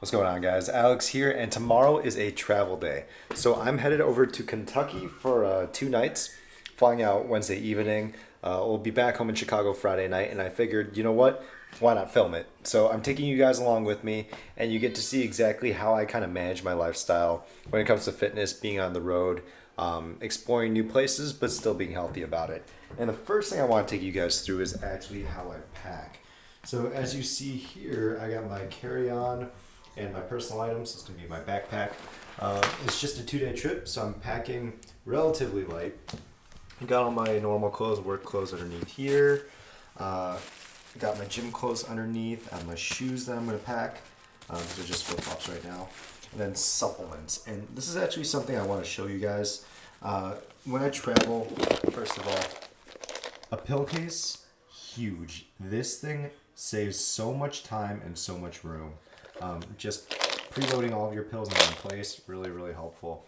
What's going on, guys? Alex here, and tomorrow is a travel day. So I'm headed over to Kentucky for 2 nights, flying out Wednesday evening. We'll be back home in Chicago Friday night, and I figured, you know what? Why not film it? So I'm taking you guys along with me, and you get to see exactly how I kind of manage my lifestyle when it comes to fitness, being on the road, exploring new places, but still being healthy about it. And the first thing I want to take you guys through is actually how I pack. So as you see here, I got my carry-on and my personal items. It's going to be my backpack. It's just a 2-day trip, so I'm packing relatively light. I got all my normal clothes, work clothes underneath here. Got my gym clothes underneath. I have my shoes that I'm going to pack. These are just flip-flops right now. And then supplements. And this is actually something I want to show you guys. When I travel, first of all, a pill case, huge. This thing saves so much time and so much room. Just preloading all of your pills in one place, really, really helpful.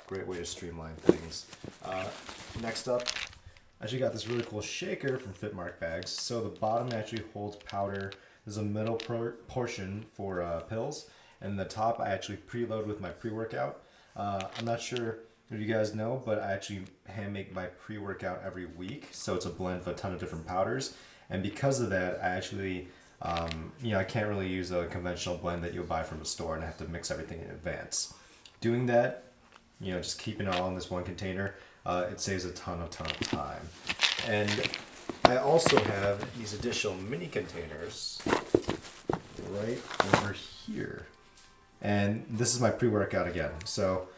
Great way to streamline things. Next up, I actually got this really cool shaker from Fitmark Bags. So the bottom actually holds powder. There's a middle portion for pills, and the top I actually preload with my pre-workout. I'm not sure if you guys know, but I actually hand make my pre-workout every week. So it's a blend of a ton of different powders. And because of that, I actually, I can't really use a conventional blend that you'll buy from a store, and I have to mix everything in advance. Doing that, just keeping it all in this one container, it saves a ton of time. And I also have these additional mini containers right over here. And this is my pre-workout again. So,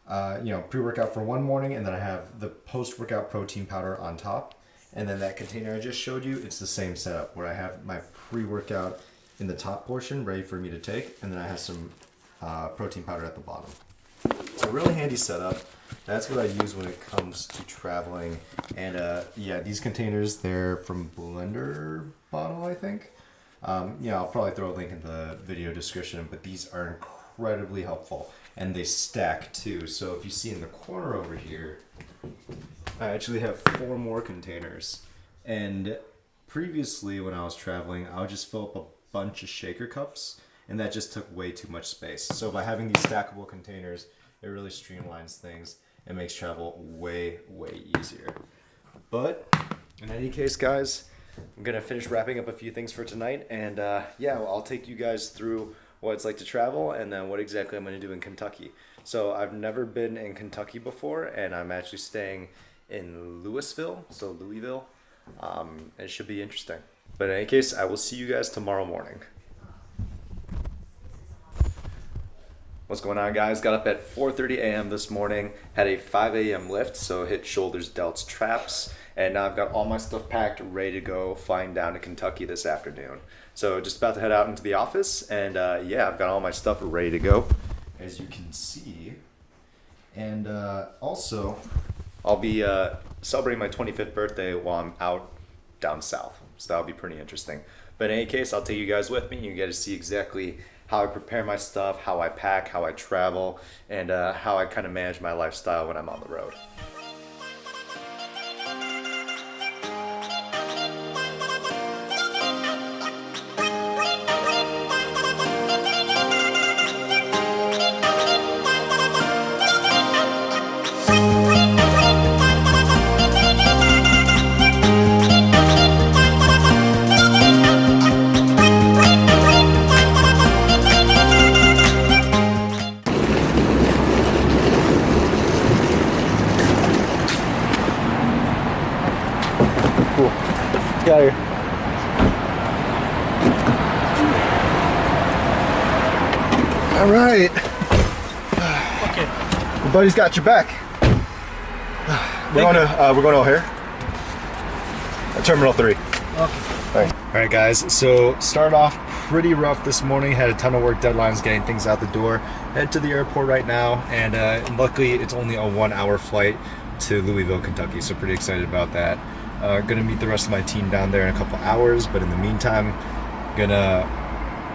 pre-workout for one morning, and then I have the post-workout protein powder on top. And then that container I just showed you, it's the same setup where I have my pre-workout in the top portion ready for me to take, and then I have some protein powder at the bottom. It's a really handy setup. That's what I use when it comes to traveling. And these containers, they're from Blender Bottle, I think. I'll probably throw a link in the video description, but these are incredibly helpful. And they stack too. So if you see in the corner over here, I actually have 4 more containers. And previously when I was traveling, I would just fill up a bunch of shaker cups, and that just took way too much space. So by having these stackable containers, it really streamlines things and makes travel way, way easier. But in any case, guys, I'm gonna finish wrapping up a few things for tonight, and I'll take you guys through what it's like to travel, and then what exactly I'm going to do in Kentucky. So I've never been in Kentucky before, and I'm actually staying in Louisville. It should be interesting. But in any case, I will see you guys tomorrow morning. What's going on, guys? Got up at 4:30 a.m. this morning, had a 5 a.m. lift, so hit shoulders, delts, traps, and now I've got all my stuff packed, ready to go, flying down to Kentucky this afternoon. So just about to head out into the office, and I've got all my stuff ready to go, as you can see. And also, I'll be celebrating my 25th birthday while I'm out down south, so that'll be pretty interesting. But in any case, I'll take you guys with me. You get to see exactly how I prepare my stuff, how I pack, how I travel, and how I kind of manage my lifestyle when I'm on the road. Cool. Let's get out of here. All right. Okay. Your buddy's got your back. We're going to O'Hare. Terminal 3. Okay. All right, guys. So started off pretty rough this morning. Had a ton of work deadlines, getting things out the door. Head to the airport right now, and luckily it's only a 1-hour flight to Louisville, Kentucky. So pretty excited about that. Gonna meet the rest of my team down there in a couple hours, but in the meantime, gonna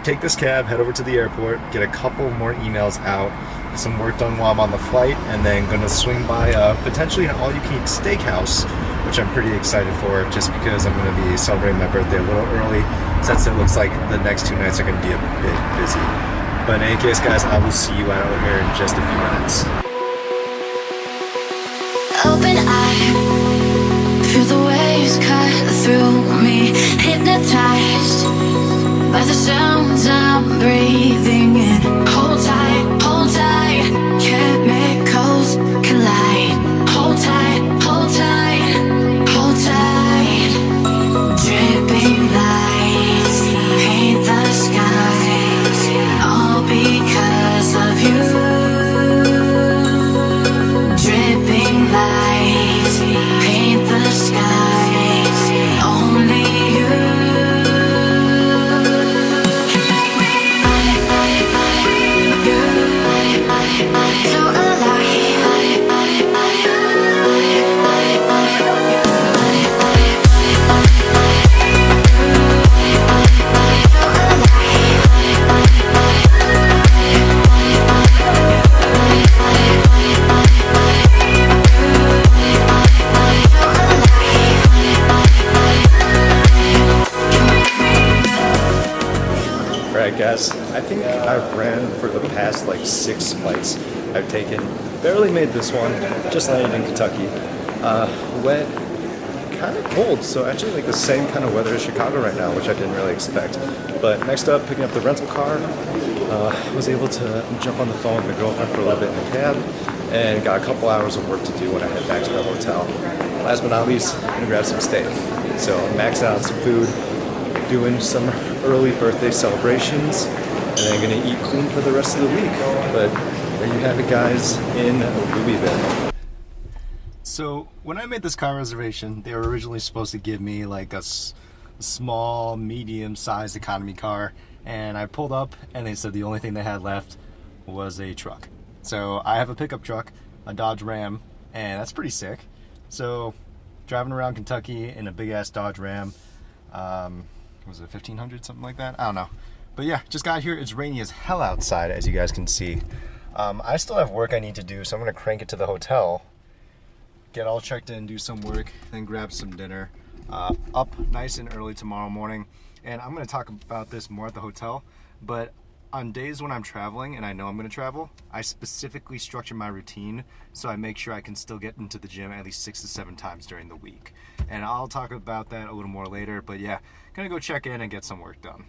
take this cab, head over to the airport, get a couple more emails out, get some work done while I'm on the flight, and then gonna swing by potentially an all-you-can-eat steakhouse, which I'm pretty excited for, just because I'm gonna be celebrating my birthday a little early, since it looks like the next 2 nights are gonna be a bit busy. But in any case, guys, I will see you out here in just a few minutes. Open eye, feel the waves cut through me, hypnotized by the sounds I'm breathing in. Hold tight, chemicals collide. Hold tight, hold tight, hold tight. Dripping lights paint the skies, all because of you. Dripping lights paint the skies, only you. So Alright guys, I think I've ran for the past like 6 flights I've taken. Barely made this one, just landed in Kentucky. Wet, kind of cold, so actually like the same kind of weather as Chicago right now, which I didn't really expect. But next up, picking up the rental car, was able to jump on the phone with my girlfriend for a little bit in the cab, and got a couple hours of work to do when I head back to the hotel. Last but not least, I'm gonna grab some steak. So maxed out on some food, doing some early birthday celebrations, and then gonna eat clean for the rest of the week. But there you have it, guys, in Louisville. So when I made this car reservation, they were originally supposed to give me like a small, medium-sized economy car, and I pulled up and they said the only thing they had left was a truck. So I have a pickup truck, a Dodge Ram, and that's pretty sick. So driving around Kentucky in a big-ass Dodge Ram, was it 1500, something like that? I don't know. But yeah, just got here. It's rainy as hell outside, as you guys can see. I still have work I need to do, so I'm gonna crank it to the hotel, get all checked in, do some work, then grab some dinner. Up nice and early tomorrow morning. And I'm gonna talk about this more at the hotel, but on days when I'm traveling and I know I'm gonna travel, I specifically structure my routine so I make sure I can still get into the gym at least 6 to 7 times during the week. And I'll talk about that a little more later, but yeah, gonna go check in and get some work done.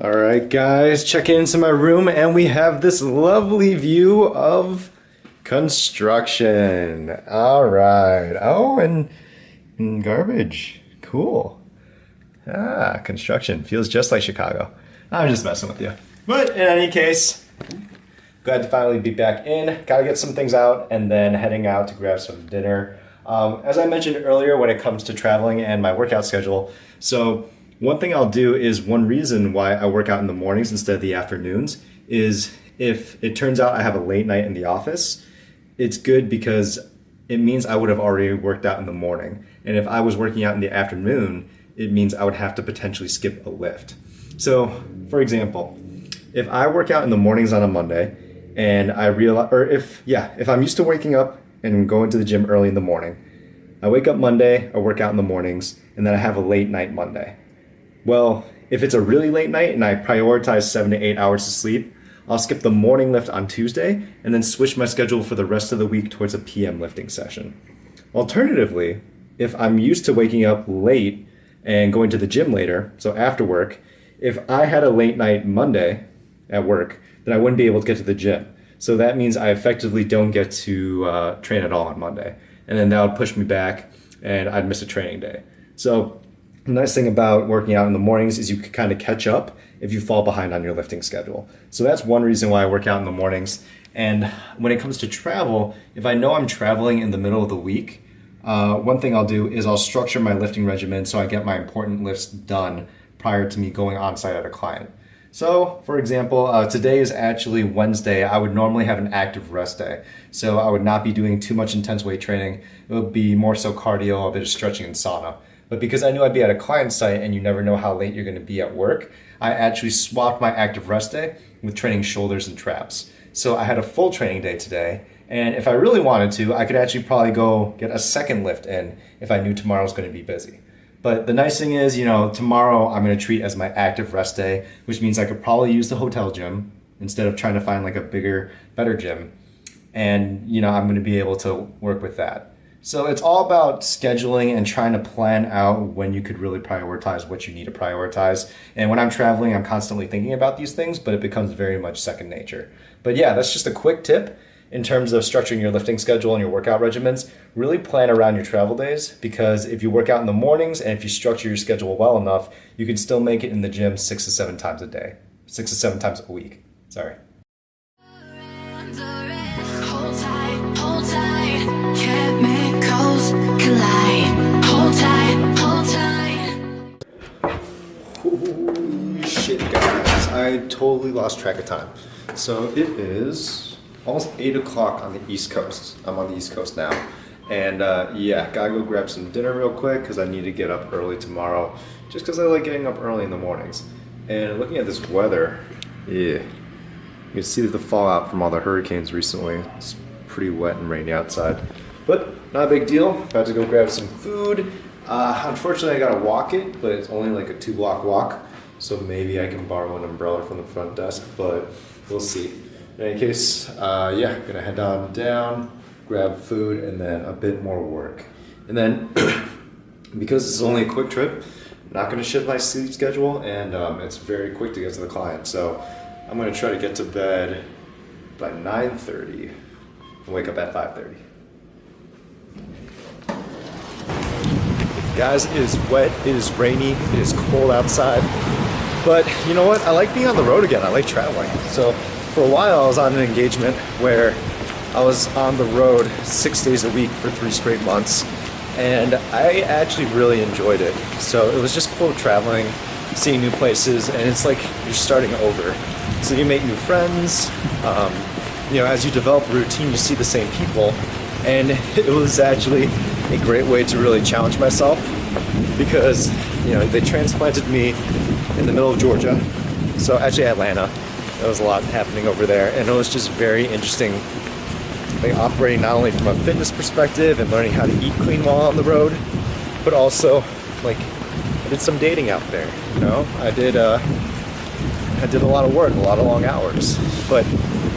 Alright guys, checking into my room and we have this lovely view of construction. Alright. Oh, and garbage. Cool. Construction. Feels just like Chicago. I'm just messing with you. But in any case, glad to finally be back in. Gotta get some things out and then heading out to grab some dinner. As I mentioned earlier, when it comes to traveling and my workout schedule, so one thing I'll do is, one reason why I work out in the mornings instead of the afternoons is if it turns out I have a late night in the office, it's good because it means I would have already worked out in the morning. And if I was working out in the afternoon, it means I would have to potentially skip a lift. So, for example, if I work out in the mornings on a Monday and I realize, or if I'm used to waking up and going to the gym early in the morning, I wake up Monday, I work out in the mornings, and then I have a late night Monday. Well, if it's a really late night and I prioritize 7 to 8 hours of sleep, I'll skip the morning lift on Tuesday and then switch my schedule for the rest of the week towards a PM lifting session. Alternatively, if I'm used to waking up late and going to the gym later, so after work, if I had a late night Monday at work, then I wouldn't be able to get to the gym. So that means I effectively don't get to train at all on Monday. And then that would push me back and I'd miss a training day. So the nice thing about working out in the mornings is you can kind of catch up if you fall behind on your lifting schedule. So that's one reason why I work out in the mornings. And when it comes to travel, if I know I'm traveling in the middle of the week, one thing I'll do is I'll structure my lifting regimen so I get my important lifts done prior to me going on site at a client. So, for example, today is actually Wednesday. I would normally have an active rest day. So I would not be doing too much intense weight training. It would be more so cardio, a bit of stretching and sauna. But because I knew I'd be at a client site and you never know how late you're going to be at work, I actually swapped my active rest day with training shoulders and traps. So I had a full training day today, and if I really wanted to, I could actually probably go get a second lift in if I knew tomorrow was going to be busy. But the nice thing is, tomorrow I'm going to treat as my active rest day, which means I could probably use the hotel gym instead of trying to find like a bigger, better gym. And, I'm going to be able to work with that. So it's all about scheduling and trying to plan out when you could really prioritize what you need to prioritize. And when I'm traveling, I'm constantly thinking about these things, but it becomes very much second nature. But yeah, that's just a quick tip in terms of structuring your lifting schedule and your workout regimens. Really plan around your travel days, because if you work out in the mornings and if you structure your schedule well enough, you can still make it in the gym 6 to 7 times a day, 6 to 7 times a week. Sorry. Hold tight, chemicals collide. Hold tight. Holy shit, guys. I totally lost track of time. So it is almost 8 o'clock on the East Coast. I'm on the East Coast now. And gotta go grab some dinner real quick because I need to get up early tomorrow, just because I like getting up early in the mornings. And looking at this weather, you can see the fallout from all the hurricanes recently. It's pretty wet and rainy outside, but not a big deal. About to go grab some food. Unfortunately, I gotta walk it, but it's only like a 2-block walk, so maybe I can borrow an umbrella from the front desk, but we'll see. In any case, gonna head on down, grab food, and then a bit more work. And then, because this is only a quick trip, I'm not gonna shift my sleep schedule, and it's very quick to get to the client, so I'm gonna try to get to bed by 9:30 and wake up at 5:30. Guys, it is wet, it is rainy, it is cold outside, but you know what? I like being on the road again. I like traveling. So for a while I was on an engagement where I was on the road 6 days a week for 3 straight months, and I actually really enjoyed it. So it was just cool traveling, seeing new places, and it's like you're starting over. So you make new friends, as you develop a routine, you see the same people, and it was actually a great way to really challenge myself, because they transplanted me in the middle of Georgia, so actually Atlanta. There was a lot happening over there, and it was just very interesting, like operating not only from a fitness perspective and learning how to eat clean while on the road, but also like I did some dating out there. I did a lot of work, a lot of long hours, but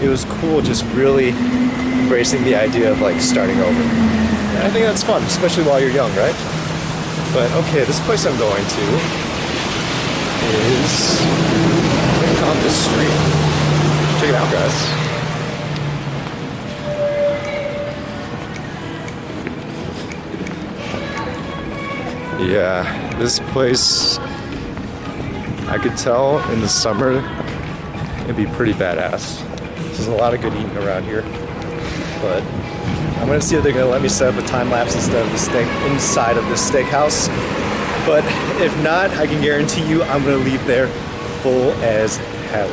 it was cool just really embracing the idea of like starting over. And I think that's fun, especially while you're young, right? But okay, this place I'm going to is right on this street. Check it out, guys. Yeah, this place, I could tell in the summer it'd be pretty badass. There's a lot of good eating around here, but I'm gonna see if they're gonna let me set up a time lapse instead of the steak inside of this steakhouse. But if not, I can guarantee you I'm gonna leave there full as hell.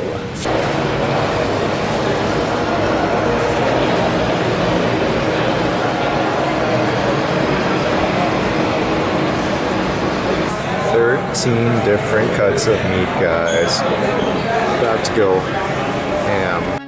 13 different cuts of meat, guys. About to go ham.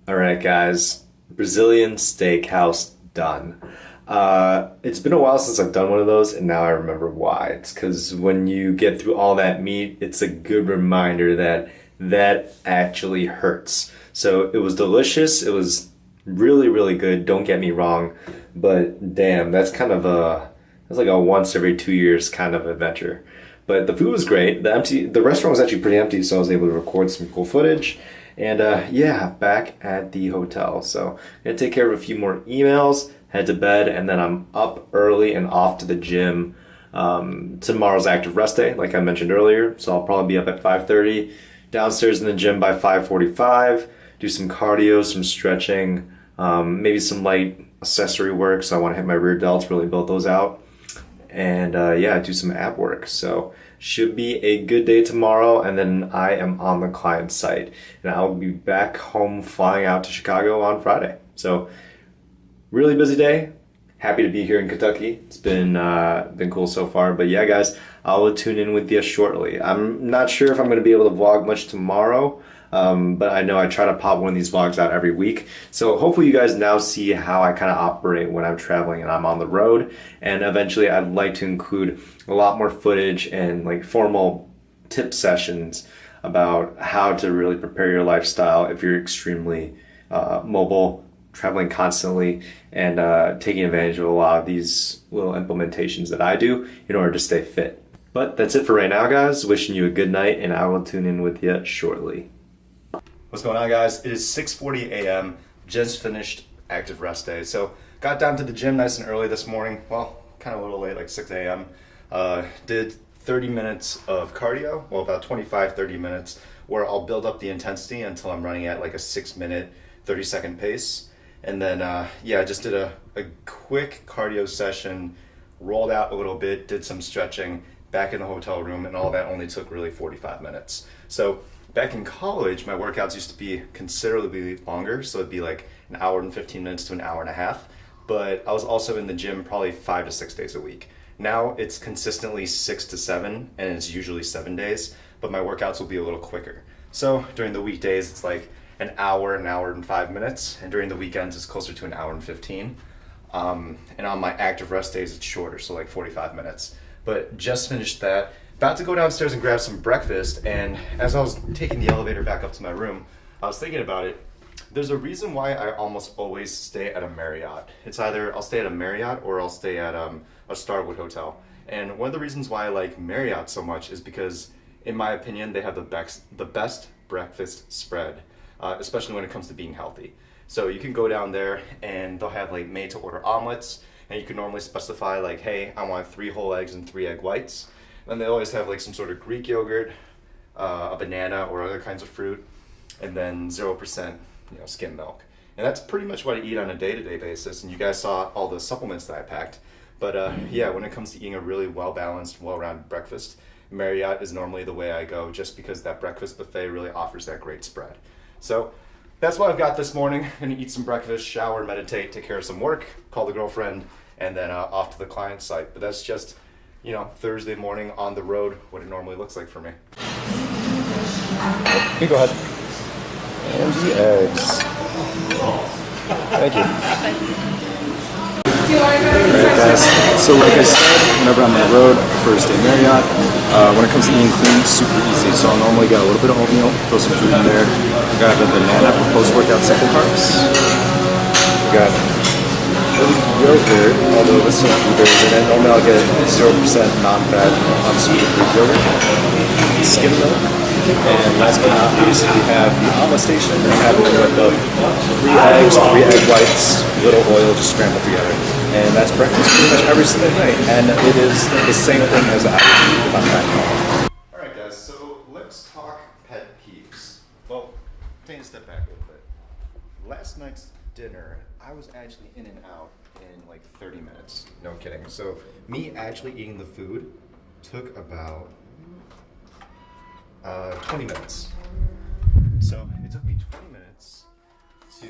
Alright guys, Brazilian steakhouse done. It's been a while since I've done one of those, and now I remember why. It's because when you get through all that meat, it's a good reminder that that actually hurts. So it was delicious, it was really, really good, don't get me wrong, but damn, that's like a once every 2 years kind of adventure. But the food was great, the restaurant was actually pretty empty, so I was able to record some cool footage. And back at the hotel. So I'm gonna take care of a few more emails, head to bed, and then I'm up early and off to the gym. Tomorrow's active rest day, like I mentioned earlier, so I'll probably be up at 5:30, downstairs in the gym by 5:45, do some cardio, some stretching, maybe some light accessory work, so I want to hit my rear delts, really build those out, and yeah, do some ab work. So should be a good day tomorrow, and then I am on the client site, and I'll be back home flying out to Chicago on Friday. So really busy day. Happy to be here in Kentucky. It's been cool so far. But yeah, guys, I will tune in with you shortly. I'm not sure if I'm going to be able to vlog much tomorrow, but I know I try to pop one of these vlogs out every week. So hopefully you guys now see how I kind of operate when I'm traveling and I'm on the road. And eventually I'd like to include a lot more footage and like formal tip sessions about how to really prepare your lifestyle if you're extremely mobile, traveling constantly, and taking advantage of a lot of these little implementations that I do in order to stay fit. But that's it for right now, guys. Wishing you a good night, and I will tune in with you shortly. What's going on, guys? It is 6:40 a.m. Just finished active rest day. So got down to the gym nice and early this morning. Well, kind of a little late, like 6 a.m. Did 30 minutes of cardio, well, about 25, 30 minutes, where I'll build up the intensity until I'm running at like a 6-minute, 30-second pace. And then, yeah, I just did a quick cardio session, rolled out a little bit, did some stretching, back in the hotel room, and all that only took really 45 minutes. So back in college, my workouts used to be considerably longer, so it'd be like an hour and 15 minutes to an hour and a half. But I was also in the gym probably 5 to 6 days a week. Now it's consistently 6 to 7, and it's usually 7 days, but my workouts will be a little quicker. So during the weekdays, it's like an hour and 5 minutes, and during the weekends it's closer to an hour and 15. And on my active rest days it's shorter, so like 45 minutes. But just finished that, about to go downstairs and grab some breakfast, and as I was taking the elevator back up to my room, I was thinking about it. There's a reason why I almost always stay at a Marriott. It's either I'll stay at a Marriott or I'll stay at a Starwood hotel. And one of the reasons why I like Marriott so much is because, in my opinion, they have the best breakfast spread. Especially when it comes to being healthy. So you can go down there and they'll have like made to order omelets, and you can normally specify like, hey, I want 3 whole eggs and 3 egg whites. And they always have like some sort of Greek yogurt, a banana or other kinds of fruit, and then 0% skim milk. And that's pretty much what I eat on a day-to-day basis. And you guys saw all the supplements that I packed. But yeah, when it comes to eating a really well-balanced, well-rounded breakfast, Marriott is normally the way I go, just because that breakfast buffet really offers that great spread. So that's what I've got this morning. I'm gonna eat some breakfast, shower, meditate, take care of some work, call the girlfriend, and then off to the client site. But that's just, Thursday morning on the road, what it normally looks like for me. You go ahead. And the eggs. Thank you. Alright guys, so like I said, whenever I'm on the road, I prefer to stay Marriott. When it comes to eating clean, super easy. So I'll normally get a little bit of oatmeal, throw some fruit in there. I got a banana for post-workout simple carbs. Got yogurt, although this is blueberries in it. Normally I'll get 0% non-fat unsweetened Greek yogurt. Skim milk. And last but not least, we have the omelet station. I have it with the 3 eggs, 3 egg whites, little oil, just scrambled together. And that's breakfast pretty much every single night. And it is the same thing as I would eat if I'm back home. Alright guys, so let's talk pet peeves. Well, take a step back a little bit. Last night's dinner, I was actually in and out in like 30 minutes. No kidding. So me actually eating the food took about 20 minutes. So it took me 20 minutes to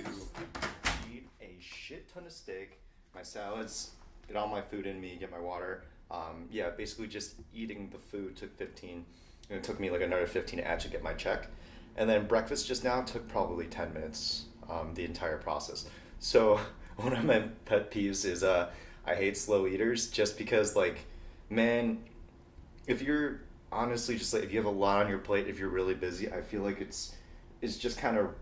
eat a shit ton of steak, my salads, get all my food in me, get my water. Yeah, basically just eating the food took 15, and it took me like another 15 to actually get my check. And then breakfast just now took probably 10 minutes, the entire process. So one of my pet peeves is I hate slow eaters, just because like, man, if you're honestly just like, if you have a lot on your plate, if you're really busy, I feel like it's just kind of,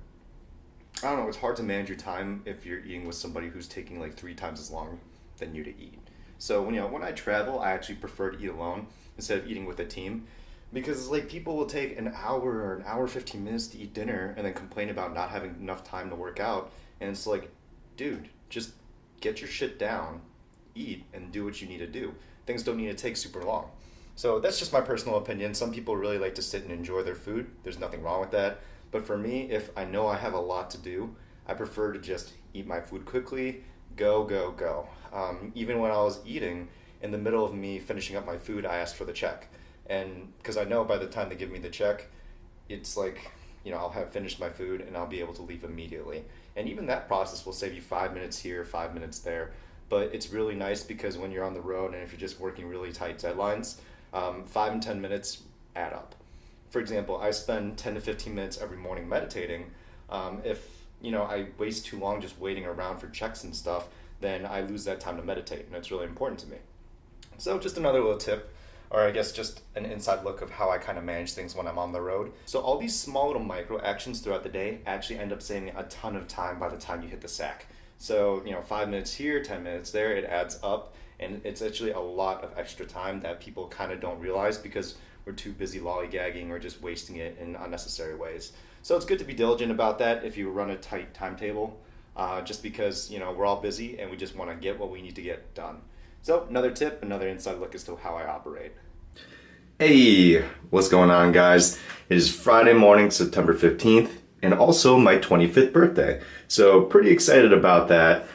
I don't know, it's hard to manage your time if you're eating with somebody who's taking like 3 times as long than you to eat. So when I travel, I actually prefer to eat alone instead of eating with a team, because like people will take an hour or an hour 15 minutes to eat dinner and then complain about not having enough time to work out, and it's like, dude, just get your shit down, eat, and do what you need to do. Things don't need to take super long. So that's just my personal opinion. Some people really like to sit and enjoy their food. There's nothing wrong with that. But for me, if I know I have a lot to do, I prefer to just eat my food quickly, go, go, go. Even when I was eating, in the middle of me finishing up my food, I asked for the check. And because I know by the time they give me the check, it's like, I'll have finished my food and I'll be able to leave immediately. And even that process will save you 5 minutes here, 5 minutes there. But it's really nice because when you're on the road and if you're just working really tight deadlines, 5 and 10 minutes add up. For example, I spend 10 to 15 minutes every morning meditating. If I waste too long just waiting around for checks and stuff, then I lose that time to meditate, and it's really important to me. So just another little tip, or I guess just an inside look of how I kind of manage things when I'm on the road. So all these small little micro actions throughout the day actually end up saving a ton of time by the time you hit the sack. So 5 minutes here, 10 minutes there, it adds up, and it's actually a lot of extra time that people kind of don't realize because we're too busy lollygagging or just wasting it in unnecessary ways. So it's good to be diligent about that if you run a tight timetable, just because we're all busy and we just want to get what we need to get done. So another tip, another inside look as to how I operate. Hey, what's going on, guys? It is Friday morning, September 15th, and also my 25th birthday. So pretty excited about that.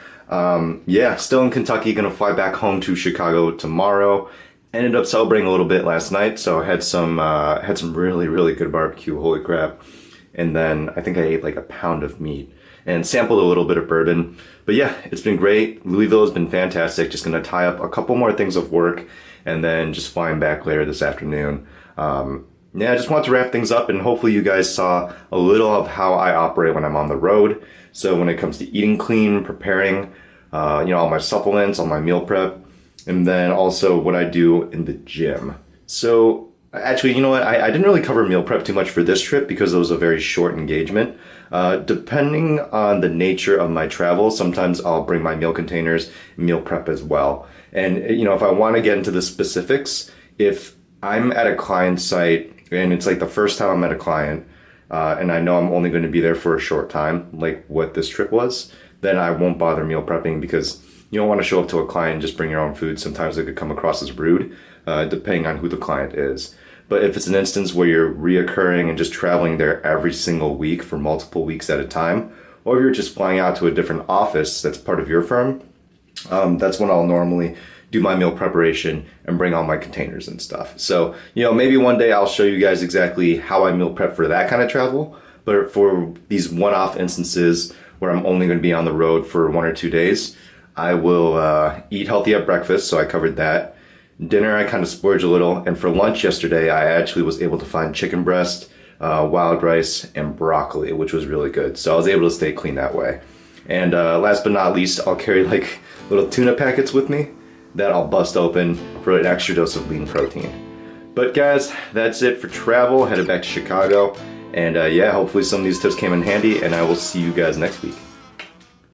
Still in Kentucky, gonna fly back home to Chicago tomorrow. Ended up celebrating a little bit last night, so I had some really, really good barbecue, holy crap. And then I think I ate like a pound of meat and sampled a little bit of bourbon. But yeah, it's been great. Louisville has been fantastic. Just gonna tie up a couple more things of work and then just flying back later this afternoon. I just want to wrap things up, and hopefully you guys saw a little of how I operate when I'm on the road. So when it comes to eating clean, preparing, all my supplements, all my meal prep, and then also what I do in the gym. So actually, you know what? I didn't really cover meal prep too much for this trip because it was a very short engagement. Depending on the nature of my travel, sometimes I'll bring my meal containers, meal prep as well. And, if I want to get into the specifics, if I'm at a client site and it's like the first time I'm at a client, and I know I'm only going to be there for a short time, like what this trip was, then I won't bother meal prepping because you don't want to show up to a client and just bring your own food. Sometimes it could come across as rude, depending on who the client is. But if it's an instance where you're reoccurring and just traveling there every single week for multiple weeks at a time, or if you're just flying out to a different office that's part of your firm, that's when I'll normally do my meal preparation and bring all my containers and stuff. So, maybe one day I'll show you guys exactly how I meal prep for that kind of travel. But for these one-off instances where I'm only going to be on the road for 1 or 2 days, I will eat healthy at breakfast, so I covered that. Dinner, I kind of splurge a little. And for lunch yesterday, I actually was able to find chicken breast, wild rice, and broccoli, which was really good. So I was able to stay clean that way. And last but not least, I'll carry like little tuna packets with me that I'll bust open for an extra dose of lean protein. But guys, that's it for travel. Headed back to Chicago. And hopefully some of these tips came in handy, and I will see you guys next week.